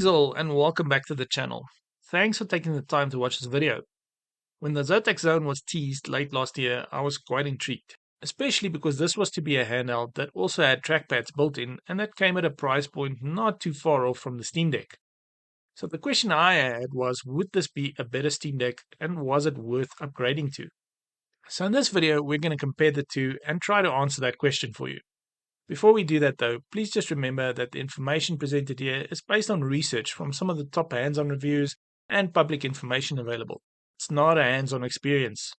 Greetings all and welcome back to the channel. Thanks for taking the time to watch this video. When the Zotac Zone was teased late last year, I was quite intrigued, especially because this was to be a handheld that also had trackpads built in and that came at a price point not too far off from the Steam Deck. So the question I had was, would this be a better Steam Deck and was it worth upgrading to? So in this video, we're going to compare the two and try to answer that question for you. Before we do that though, please just remember that the information presented here is based on research from some of the top hands-on reviews and public information available. It's not a hands-on experience.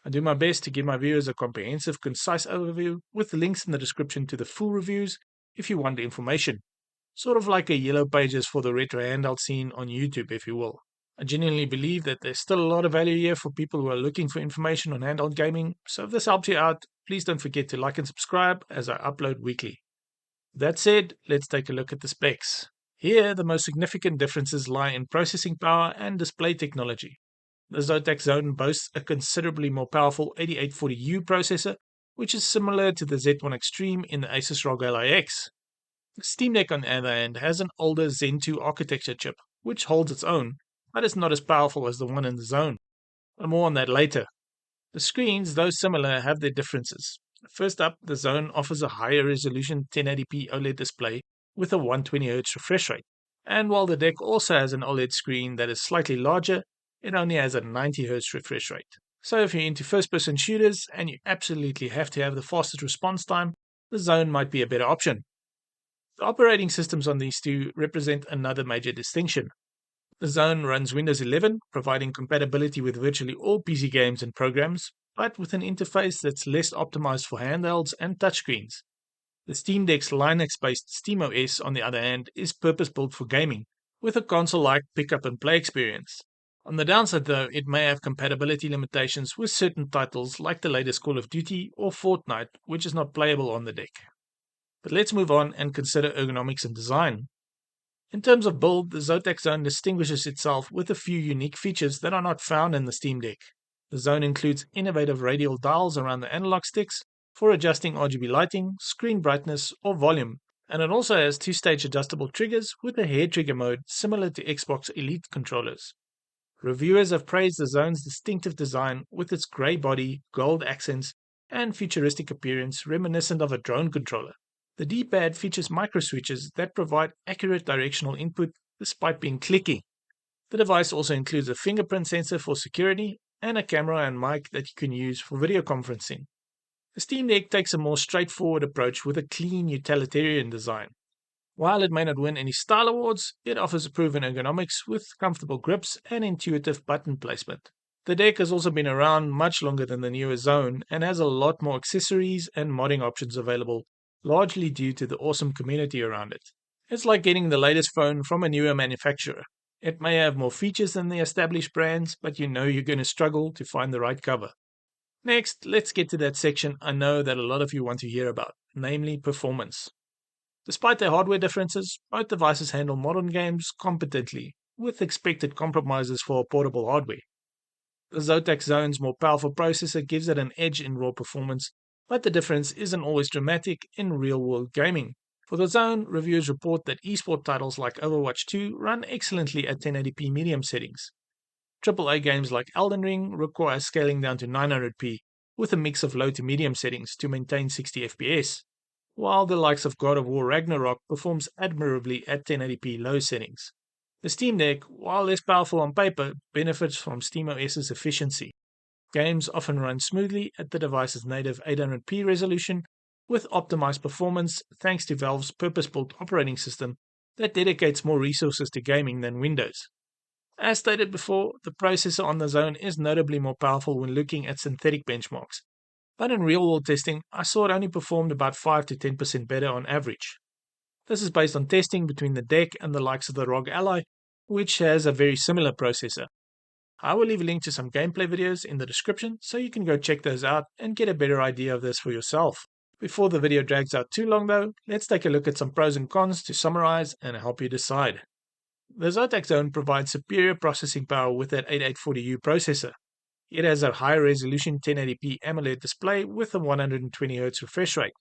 I do my best to give my viewers a comprehensive, concise overview with links in the description to the full reviews if you want the information. Sort of like a yellow pages for the retro handheld scene on YouTube, if you will. I genuinely believe that there's still a lot of value here for people who are looking for information on handheld gaming, so if this helps you out, please don't forget to like and subscribe as I upload weekly. That said, let's take a look at the specs. Here, the most significant differences lie in processing power and display technology. The Zotac Zone boasts a considerably more powerful 8840U processor, which is similar to the Z1 Extreme in the Asus ROG Ally-X. The Steam Deck, on the other hand, has an older Zen 2 architecture chip, which holds its own, but is not as powerful as the one in the Zone. But more on that later. The screens, though similar, have their differences. First up, the Zone offers a higher resolution 1080p OLED display with a 120Hz refresh rate. And while the deck also has an OLED screen that is slightly larger, it only has a 90Hz refresh rate. So if you're into first-person shooters and you absolutely have to have the fastest response time, the Zone might be a better option. The operating systems on these two represent another major distinction. The Zone runs Windows 11, providing compatibility with virtually all PC games and programs, but with an interface that's less optimized for handhelds and touchscreens. The Steam Deck's Linux-based SteamOS, on the other hand, is purpose-built for gaming, with a console-like pick-up-and-play experience. On the downside though, it may have compatibility limitations with certain titles like the latest Call of Duty or Fortnite, which is not playable on the deck. But let's move on and consider ergonomics and design. In terms of build, the Zotac Zone distinguishes itself with a few unique features that are not found in the Steam Deck. The Zone includes innovative radial dials around the analog sticks for adjusting RGB lighting, screen brightness, or volume, and it also has two-stage adjustable triggers with a hair trigger mode similar to Xbox Elite controllers. Reviewers have praised the Zone's distinctive design with its grey body, gold accents, and futuristic appearance reminiscent of a drone controller. The D-pad features microswitches that provide accurate directional input despite being clicky. The device also includes a fingerprint sensor for security and a camera and mic that you can use for video conferencing. The Steam Deck takes a more straightforward approach with a clean utilitarian design. While it may not win any style awards, it offers proven ergonomics with comfortable grips and intuitive button placement. The deck has also been around much longer than the newer Zone and has a lot more accessories and modding options available, largely due to the awesome community around it. It's like getting the latest phone from a newer manufacturer. It may have more features than the established brands, but you know you're going to struggle to find the right cover. Next, let's get to that section I know that a lot of you want to hear about, namely performance. Despite their hardware differences, both devices handle modern games competently, with expected compromises for portable hardware. The Zotac Zone's more powerful processor gives it an edge in raw performance, but the difference isn't always dramatic in real-world gaming. For the Zone, reviewers report that esport titles like Overwatch 2 run excellently at 1080p medium settings. AAA games like Elden Ring require scaling down to 900p, with a mix of low to medium settings to maintain 60 FPS, while the likes of God of War Ragnarok performs admirably at 1080p low settings. The Steam Deck, while less powerful on paper, benefits from SteamOS's efficiency. Games often run smoothly at the device's native 800p resolution, with optimized performance thanks to Valve's purpose-built operating system that dedicates more resources to gaming than Windows. As stated before, the processor on the Zone is notably more powerful when looking at synthetic benchmarks, but in real-world testing, I saw it only performed about 5 to 10% better on average. This is based on testing between the deck and the likes of the ROG Ally, which has a very similar processor. I will leave a link to some gameplay videos in the description so you can go check those out and get a better idea of this for yourself. Before the video drags out too long though, let's take a look at some pros and cons to summarize and help you decide. The Zotac Zone provides superior processing power with that 8840U processor. It has a higher resolution 1080p AMOLED display with a 120Hz refresh rate,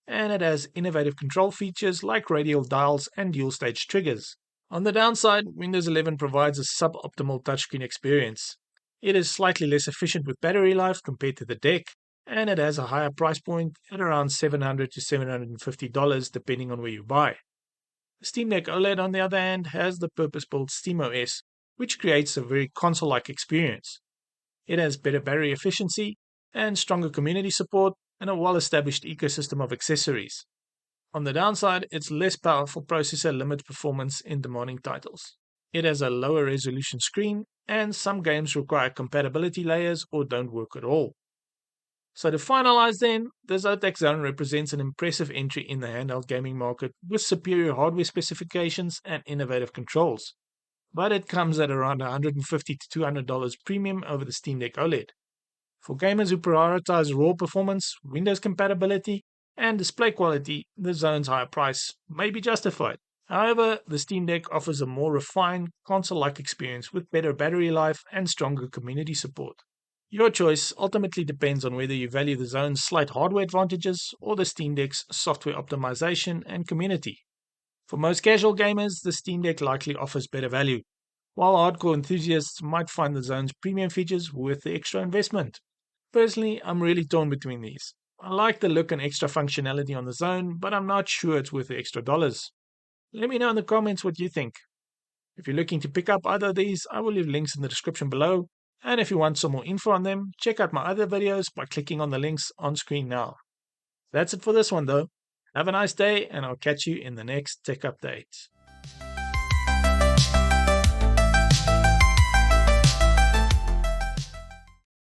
and it has innovative control features like radial dials and dual stage triggers. On the downside, Windows 11 provides a suboptimal touchscreen experience. It is slightly less efficient with battery life compared to the deck, and it has a higher price point at around $700 to $750 depending on where you buy. The Steam Deck OLED, on the other hand, has the purpose-built SteamOS, which creates a very console-like experience. It has better battery efficiency and stronger community support and a well-established ecosystem of accessories. On the downside, its less powerful processor limits performance in demanding titles. It has a lower resolution screen, and some games require compatibility layers or don't work at all. So to finalize then, the Zotac Zone represents an impressive entry in the handheld gaming market with superior hardware specifications and innovative controls. But it comes at around $150 to $200 premium over the Steam Deck OLED. For gamers who prioritize raw performance, Windows compatibility, and display quality, the Zone's higher price may be justified. However, the Steam Deck offers a more refined, console-like experience with better battery life and stronger community support. Your choice ultimately depends on whether you value the Zone's slight hardware advantages or the Steam Deck's software optimization and community. For most casual gamers, the Steam Deck likely offers better value, while hardcore enthusiasts might find the Zone's premium features worth the extra investment. Personally, I'm really torn between these. I like the look and extra functionality on the Zone, but I'm not sure it's worth the extra dollars. Let me know in the comments what you think. If you're looking to pick up either of these, I will leave links in the description below. And if you want some more info on them, check out my other videos by clicking on the links on screen now. That's it for this one though. Have a nice day, and I'll catch you in the next tech update.